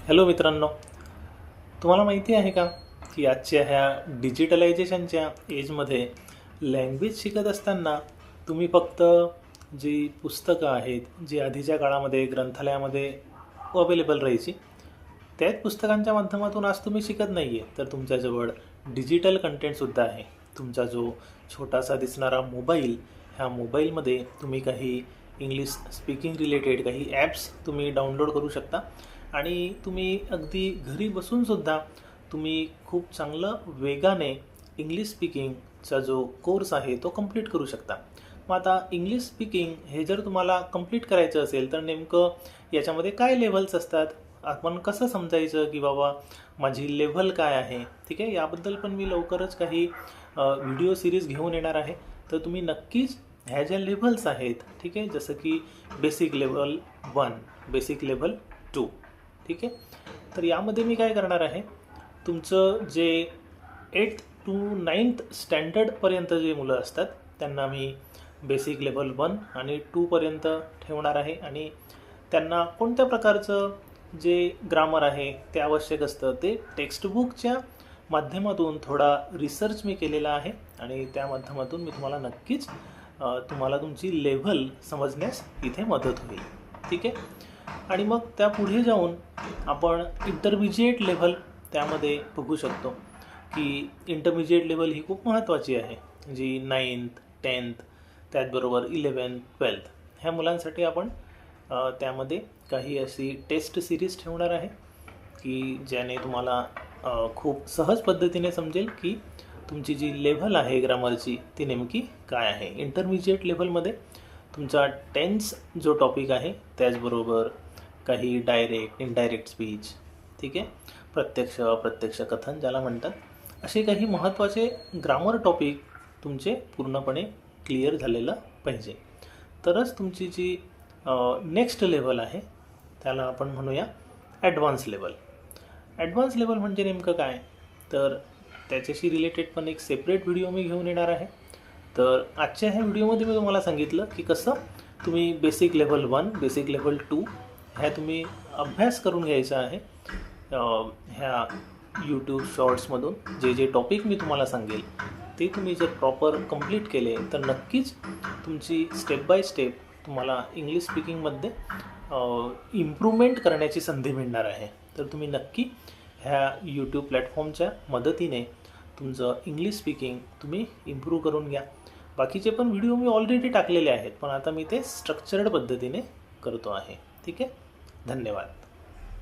Hello मित्रांनो, तुम्हाला माहिती आहे का की आजच्या ह्या डिजिटलायझेशनच्या एजमध्ये लँग्वेज शिकत असताना तुम्ही फक्त जी पुस्तकं आहेत, जी आधीच्या काळामध्ये ग्रंथालयामध्ये अवेलेबल राहायची, त्याच पुस्तकांच्या माध्यमातून आज तुम्ही शिकत नाही आहे, तर तुमच्याजवळ डिजिटल कंटेंटसुद्धा आहे. तुमचा जो छोटासा दिसणारा मोबाईल, ह्या मोबाईलमध्ये तुम्ही काही इंग्लिश स्पीकिंग रिलेटेड काही ॲप्स तुम्ही डाउनलोड करू शकता आणि तुम्ही अगदी घरी बसूनसुद्धा तुम्ही खूप चांगलं वेगाने इंग्लिश स्पीकिंगचा जो कोर्स आहे तो कंप्लीट करू शकता. मग आता इंग्लिश स्पीकिंग हे जर तुम्हाला कंप्लीट करायचं असेल तर नेमकं याच्यामध्ये काय लेव्हल्स असतात, आपण कसं समजायचं की बाबा माझी लेव्हल काय आहे, ठीक आहे. याबद्दल पण मी लवकरच काही व्हिडिओ सिरीज घेऊन येणार आहे. तर तुम्ही नक्कीच ह्या ज्या लेव्हल्स आहेत, ठीक आहे, जसं की बेसिक लेव्हल 1, बेसिक लेव्हल 2, ठीक आहे. तर यामध्ये मी काय करणार आहे, तुमचं जे 8th to 9th स्टँडर्डपर्यंत जे मुलं असतात त्यांना मी बेसिक लेव्हल 1 आणि 2पर्यंत ठेवणार आहे आणि त्यांना कोणत्या प्रकारचं जे ग्रामर आहे ते आवश्यक असतं ते टेक्स्टबुकच्या माध्यमातून थोडा रिसर्च मी केलेला आहे आणि त्या माध्यमातून मी तुम्हाला नक्कीच तुम्हाला तुमची लेव्हल समजण्यास इथे मदत होईल, ठीक आहे. आणि मग त्या पुढे जाऊन आपण इंटरमिजिएट लेव्हल त्यामध्ये बघू शकतो की इंटरमिजिएट लेव्हल ही खूप महत्त्वाची आहे, जी 9th 10th त्याचबरोबर 11th 12th ह्या मुलांसाठी आपण त्यामध्ये काही अशी टेस्ट सिरीज ठेवणार आहे की ज्याने तुम्हाला खूप सहज पद्धतीने समजेल की तुमची जी लेव्हल आहे ग्रामरची ती नेमकी काय आहे. इंटरमिजिएट लेव्हलमध्ये तुमचा टेन्स जो टॉपिक आहे, त्याचबरोबर काही डायरेक्ट इनडायरेक्ट स्पीच, ठीक आहे, प्रत्यक्ष अप्रत्यक्ष कथन ज्याला म्हणतात, असे काही महत्त्वाचे ग्रामर टॉपिक तुमचे पूर्णपणे क्लिअर झालेलं पाहिजे. तरच तुमची जी नेक्स्ट लेव्हल आहे त्याला आपण म्हणूया ॲडव्हान्स लेव्हल. ॲडव्हान्स लेव्हल म्हणजे नेमकं काय, तर त्याच्याशी रिलेटेड पण एक सेपरेट व्हिडिओ मी घेऊन येणार आहे. तर आजच्या ह्या व्हिडिओमध्ये मी तुम्हाला सांगितलं की कसं तुम्ही बेसिक लेव्हल 1, बेसिक लेव्हल 2 ह्या तुम्ही अभ्यास करून घ्यायचा आहे. ह्या यूट्यूब शॉर्ट्समधून जे जे टॉपिक मी तुम्हाला सांगेल ते तुम्ही जर प्रॉपर कंप्लीट केले तर नक्कीच तुमची स्टेप बाय स्टेप तुम्हाला इंग्लिश स्पीकिंगमध्ये इम्प्रूव्हमेंट करण्याची संधी मिळणार आहे. तर तुम्ही नक्की ह्या यूट्यूब प्लॅटफॉर्मच्या मदतीने तुमचं इंग्लिश स्पीकिंग तुम्ही इम्प्रूव्ह करून घ्या. बाकीचे पण व्हिडिओ मी ऑलरेडी टाकलेले आहेत, पण आता मी ते स्ट्रक्चर्ड पद्धतीने करतो आहे, ठीक आहे. धन्यवाद.